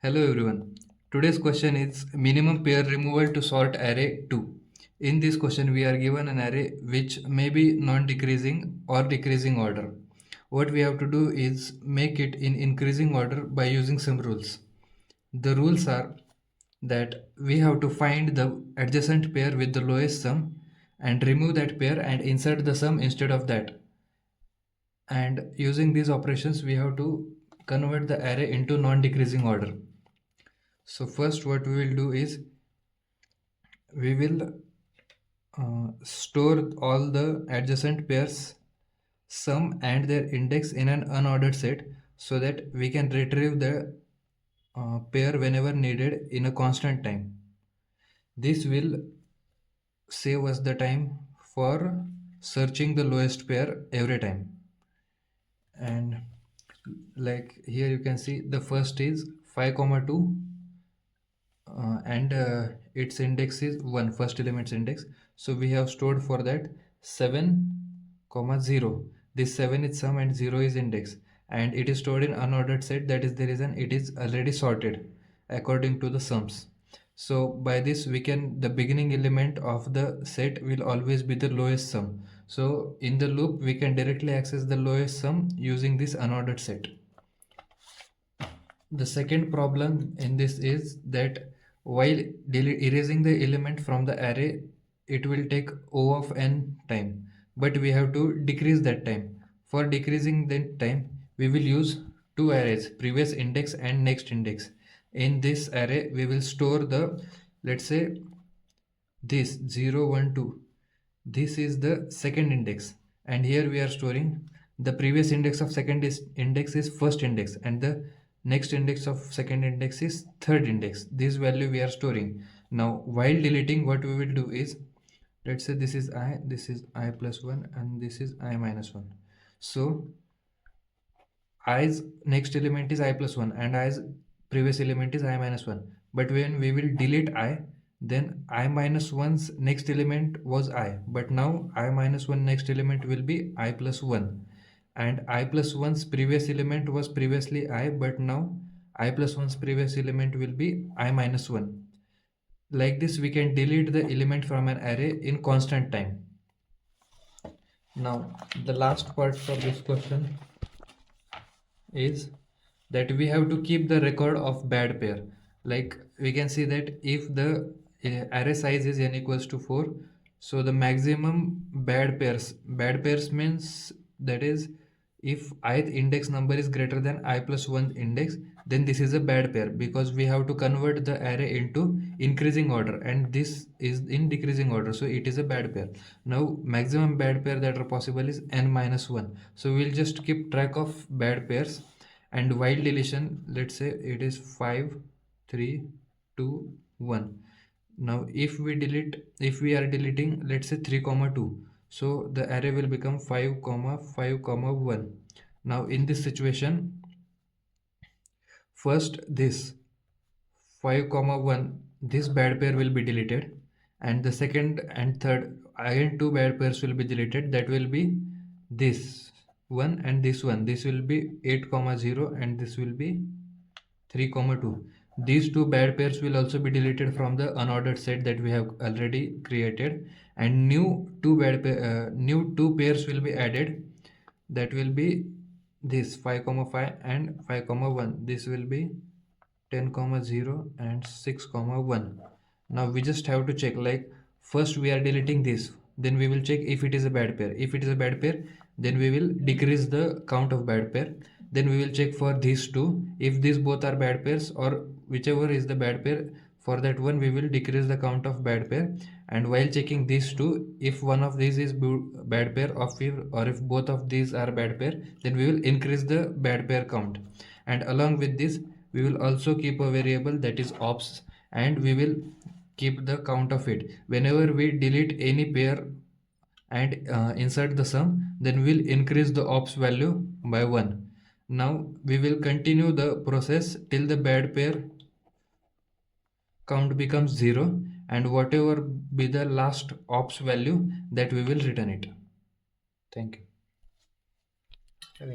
Hello everyone. Today's question is minimum pair removal to sort array 2. In this question we are given an array which may be non-decreasing or decreasing order. What we have to do is make it in increasing order by using some rules. The rules are that we have to find the adjacent pair with the lowest sum and remove that pair and insert the sum instead of that. And using these operations we have to convert the array into non-decreasing order. So first what we will do is we will store all the adjacent pairs sum and their index in an unordered set so that we can retrieve the pair whenever needed in a constant time. This will save us the time for searching the lowest pair every time. And like here you can see the first is 5 comma 2 and its index is 1, first element's index. So we have stored for that 7 comma 0. This 7 is sum and 0 is index, and it is stored in unordered set. That is the reason it is already sorted according to the sums. So by this we can, the beginning element of the set will always be the lowest sum. So in the loop we can directly access the lowest sum using this unordered set. The second problem in this is that while erasing the element from the array, it will take O of n time, but we have to decrease that time. For decreasing that time, we will use two arrays, previous index and next index. In this array, we will store the, let's say, this 0, 1, 2. This is the second index, and here we are storing the previous index of second index is first index, and the next index of second index is third index. This value we are storing. Now while deleting, what we will do is, let's say this is I plus 1 and this is I minus 1. So i's next element is I plus 1 and i's previous element is I minus 1. But when we will delete I, then I minus 1's next element was I, but now I minus 1 next element will be I plus 1, and I plus 1's previous element was previously I, but now I plus 1's previous element will be I minus 1. Like this we can delete the element from an array in constant time. Now the last part for this question is that we have to keep the record of bad pair. Like we can see that if the array size is n equals to 4, so the maximum bad pairs means that is if ith index number is greater than I plus 1 index, then this is a bad pair, because we have to convert the array into increasing order and this is in decreasing order, so it is a bad pair. Now maximum bad pair that are possible is n minus 1, so we'll just keep track of bad pairs. And while deletion, let's say it is 5, 3, 2, 1. Now if we are deleting, let's say 3 comma 2, so the array will become 5 comma 5 comma 1. Now in this situation, first this 5 comma 1, this bad pair will be deleted, and the second and third again two bad pairs will be deleted. That will be this one and this one. This will be 8 comma 0 and this will be 3 comma 2. These two bad pairs will also be deleted from the unordered set that we have already created, and new two pairs will be added. That will be this 5 comma 5 and 5 comma 1. This will be 10 comma 0 and 6 comma 1. Now we just have to check, like first we are deleting this, then we will check if it is a bad pair. If it is a bad pair, then we will decrease the count of bad pair. Then we will check for these two. If these both are bad pairs or whichever is the bad pair, for that one we will decrease the count of bad pair. And while checking these two, if one of these is bad pair or if both of these are bad pair, then we will increase the bad pair count. And along with this, we will also keep a variable that is ops, and we will keep the count of it. Whenever we delete any pair and insert the sum, then we'll increase the ops value by 1. Now we will continue the process till the bad pair count becomes 0, and whatever be the last ops value, that we will return it. Thank you.